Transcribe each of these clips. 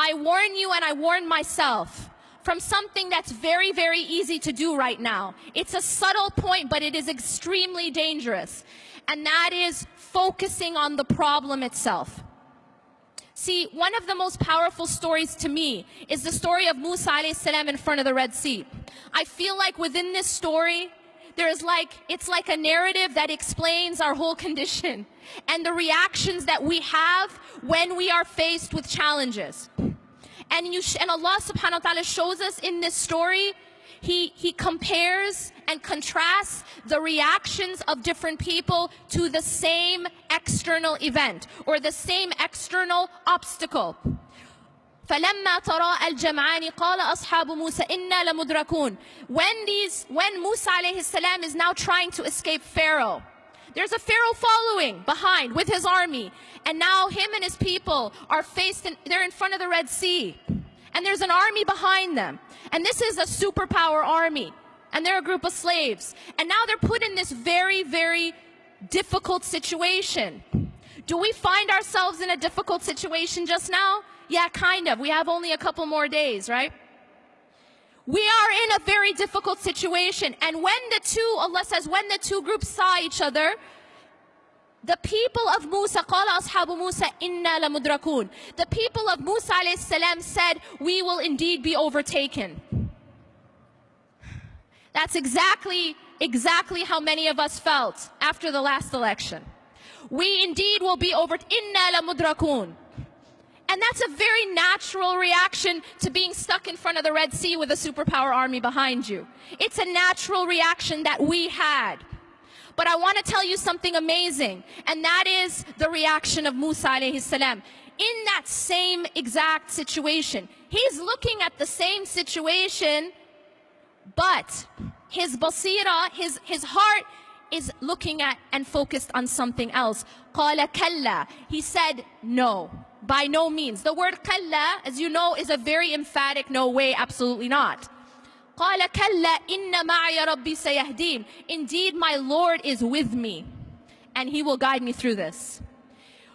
I warn you and I warn myself from something that's very, very easy to do right now. It's a subtle point, but it is extremely dangerous. And that is focusing on the problem itself. See, one of the most powerful stories to me is the story of Musa alayhi salam in front of the Red Sea. I feel like within this story, it's like a narrative that explains our whole condition and the reactions that we have when we are faced with challenges. And Allah subhanahu wa ta'ala shows us in this story, He compares and contrasts the reactions of different people to the same external event or the same external obstacle. فَلَمَّا تَرَاءَ الْجَمْعَانِ قَالَ أَصْحَابُ مُوسَى إِنَّا لَمُدْرَكُونَ. When Musa alayhi salam is now trying to escape Pharaoh, there's a Pharaoh following behind with his army. And now him and his people are they're in front of the Red Sea. And there's an army behind them. And this is a superpower army. And they're a group of slaves. And now they're put in this very, very difficult situation. Do we find ourselves in a difficult situation just now? Yeah, kind of. We have only a couple more days, right? We are in a very difficult situation. And Allah says, when the two groups saw each other, the people of Musa, قَالَ أَصْحَابُ مُوسَى إِنَّا لَمُدْرَكُونَ. The people of Musa alayhi salam said, we will indeed be overtaken. That's exactly how many of us felt after the last election. We indeed will be إِنَّا لَمُدْرَكُونَ. And that's a very natural reaction to being stuck in front of the Red Sea with a superpower army behind you. It's a natural reaction that we had. But I want to tell you something amazing, and that is the reaction of Musa alayhi salam. In that same exact situation, he's looking at the same situation, but his basira, his heart is looking at and focused on something else. قَالَ كَلَّا. He said, no, by no means. The word كَلَّا, as you know, is a very emphatic no way, absolutely not. قَالَ كَلَّا إِنَّ مَعَيَ رَبِّي سَيَهْدِينَ. Indeed, my Lord is with me, and He will guide me through this.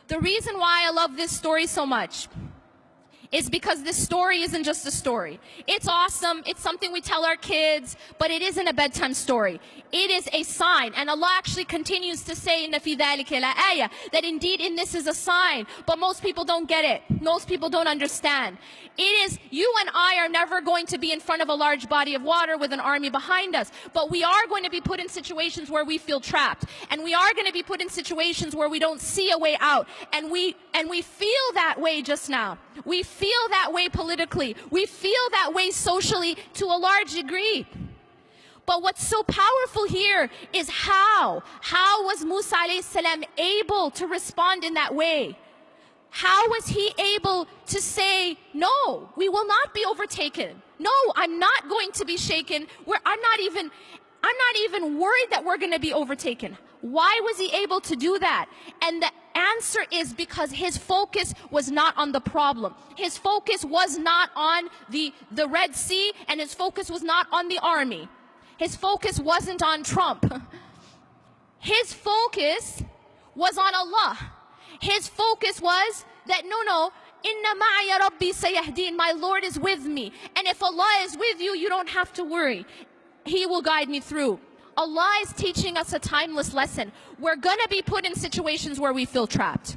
The reason why I love this story so much is because this story isn't just a story. It's awesome, it's something we tell our kids, but it isn't a bedtime story. It is a sign, and Allah actually continues to say إِنَّ فِي ذَلِكَ لَآيَةً, that indeed in this is a sign, but most people don't get it. Most people don't understand. It is, you and I are never going to be in front of a large body of water with an army behind us, but we are going to be put in situations where we feel trapped, and we are going to be put in situations where we don't see a way out, and we feel that way just now. We feel that way politically. We feel that way socially to a large degree. But what's so powerful here is how was Musa alayhi salam able to respond in that way? How was he able to say, no, we will not be overtaken. No, I'm not going to be shaken. I'm not even worried that we're going to be overtaken. Why was he able to do that? And the answer is because his focus was not on the problem. His focus was not on the Red Sea, and his focus was not on the army. His focus wasn't on Trump. His focus was on Allah. His focus was that, no, Inna ma'aya Rabbi sayahdeen, my Lord is with me. And if Allah is with you, you don't have to worry. He will guide me through. Allah is teaching us a timeless lesson. We're gonna be put in situations where we feel trapped.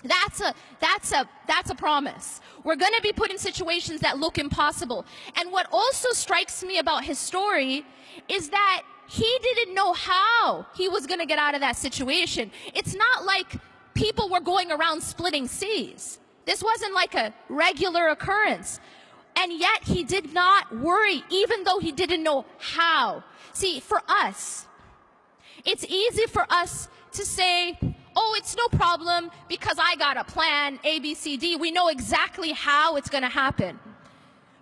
That's a promise. We're gonna be put in situations that look impossible. And what also strikes me about his story is that he didn't know how he was gonna get out of that situation. It's not like people were going around splitting seas. This wasn't like a regular occurrence. And yet he did not worry, even though he didn't know how. See, for us, it's easy for us to say, oh, it's no problem because I got a plan, A, B, C, D. We know exactly how it's going to happen.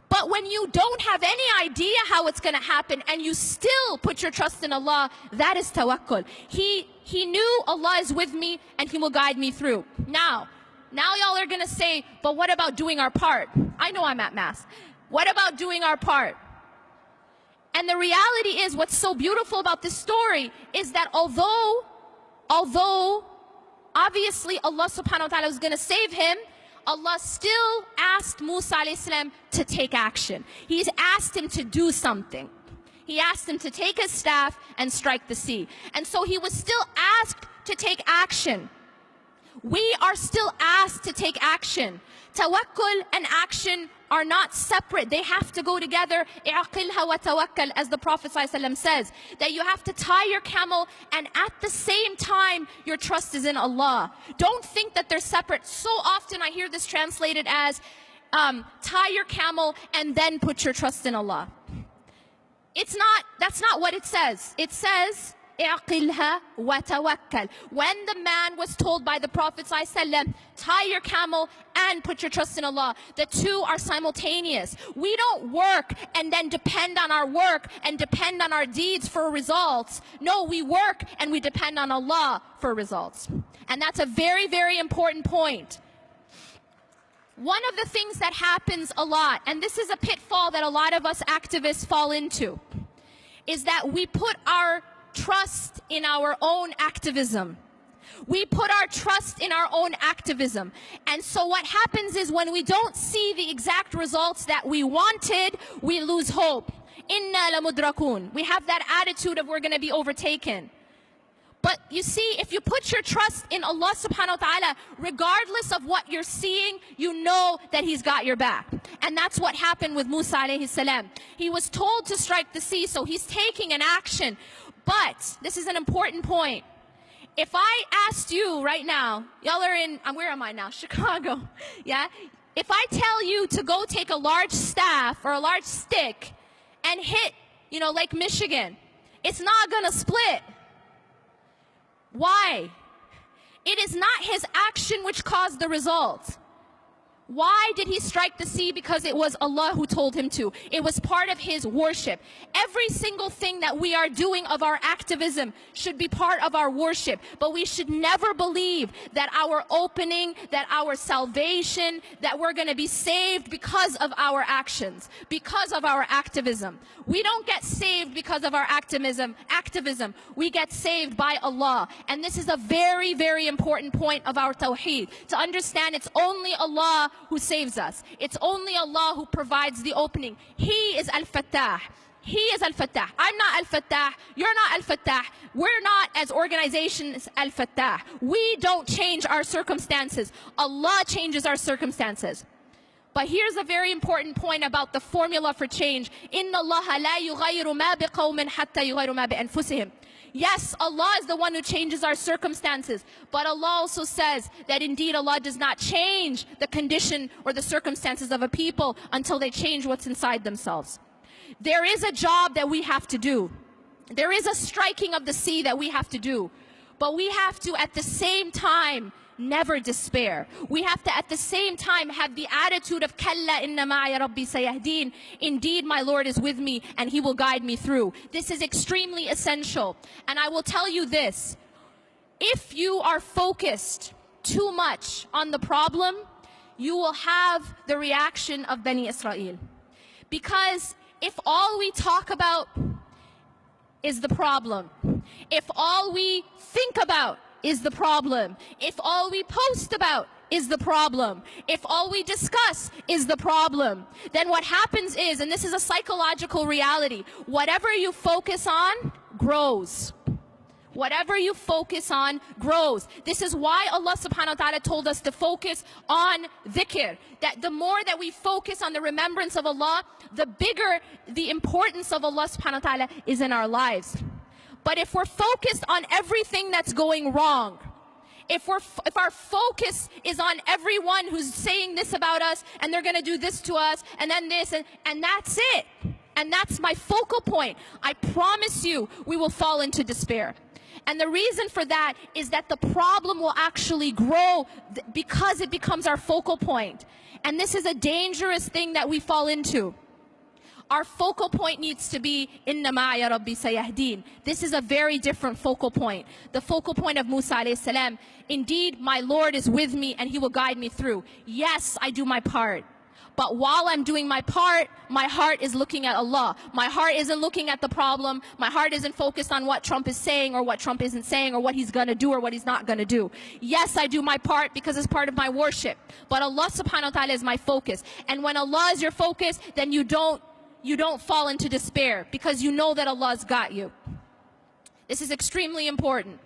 But when you don't have any idea how it's going to happen and you still put your trust in Allah, that is tawakkul. He knew Allah is with me and He will guide me through. Now y'all are going to say, but what about doing our part? I know I'm at Mass. What about doing our part? And the reality is, what's so beautiful about this story is that although obviously Allah subhanahu wa ta'ala was going to save him, Allah still asked Musa alayhi salam to take action. He's asked him to do something. He asked him to take his staff and strike the sea. And so he was still asked to take action. We are still asked to take action. Tawakkul and action are not separate. They have to go together. I'aqilha wa tawakkal, as the Prophet ﷺ says, that you have to tie your camel and at the same time your trust is in Allah. Don't think that they're separate. So often I hear this translated as tie your camel and then put your trust in Allah. That's not what it says. It says اعقلها وتوكل. When the man was told by the Prophet ﷺ, tie your camel and put your trust in Allah, the two are simultaneous. We don't work and then depend on our work and depend on our deeds for results. No, we work and we depend on Allah for results. And that's a very, very important point. One of the things that happens a lot, and this is a pitfall that a lot of us activists fall into, is that we put our trust in our own activism. We put our trust in our own activism. And so what happens is when we don't see the exact results that we wanted, we lose hope. Inna lamudrakun. We have that attitude of we're going to be overtaken. But you see, if you put your trust in Allah subhanahu wa ta'ala, regardless of what you're seeing, you know that He's got your back. And that's what happened with Musa alayhi salam. He was told to strike the sea, so he's taking an action. But this is an important point. If I asked you right now, y'all are in, where am I now? Chicago. Yeah? If I tell you to go take a large staff or a large stick and hit, Lake Michigan, it's not going to split. Why? It is not his action which caused the result. Why did he strike the sea? Because it was Allah who told him to. It was part of his worship. Every single thing that we are doing of our activism should be part of our worship. But we should never believe that our opening, that our salvation, that we're going to be saved because of our actions, because of our activism. We don't get saved because of our activism. We get saved by Allah. And this is a very, very important point of our tawheed. To understand it's only Allah who saves us. It's only Allah who provides the opening. He is Al-Fattah. He is Al-Fattah. I'm not Al-Fattah. You're not Al-Fattah. We're not, as organizations, Al-Fattah. We don't change our circumstances. Allah changes our circumstances. But here's a very important point about the formula for change. إِنَّ اللَّهَ لَا يُغَيِّرُ مَا بِقَوْمٍ حَتَّى يُغَيِّرُ مَا بِأَنفُسِهِمْ. Yes, Allah is the one who changes our circumstances. But Allah also says that indeed Allah does not change the condition or the circumstances of a people until they change what's inside themselves. There is a job that we have to do. There is a striking of the sea that we have to do. But we have to, at the same time, never despair. We have to, at the same time, have the attitude of Kalla inna ma'a rabbi sayahdeen. Indeed, my Lord is with me and He will guide me through. This is extremely essential. And I will tell you this. If you are focused too much on the problem, you will have the reaction of Bani Israel. Because if all we talk about is the problem, if all we think about is the problem, if all we post about is the problem, if all we discuss is the problem, then what happens is, and this is a psychological reality, whatever you focus on grows. Whatever you focus on grows. This is why Allah subhanahu wa ta'ala told us to focus on dhikr. That the more that we focus on the remembrance of Allah, the bigger the importance of Allah subhanahu wa ta'ala is in our lives. But if we're focused on everything that's going wrong, if our focus is on everyone who's saying this about us, and they're going to do this to us, and then this, and that's it, and that's my focal point, I promise you we will fall into despair. And the reason for that is that the problem will actually grow because it becomes our focal point. And this is a dangerous thing that we fall into. Our focal point needs to be Inna ma'a rabbi sayahdeen. This is a very different focal point. The focal point of Musa alayhi salam. Indeed, my Lord is with me and He will guide me through. Yes, I do my part. But while I'm doing my part, my heart is looking at Allah. My heart isn't looking at the problem. My heart isn't focused on what Trump is saying or what Trump isn't saying or what he's going to do or what he's not going to do. Yes, I do my part because it's part of my worship. But Allah subhanahu wa ta'ala is my focus. And when Allah is your focus, then you don't fall into despair because you know that Allah's got you. This is extremely important.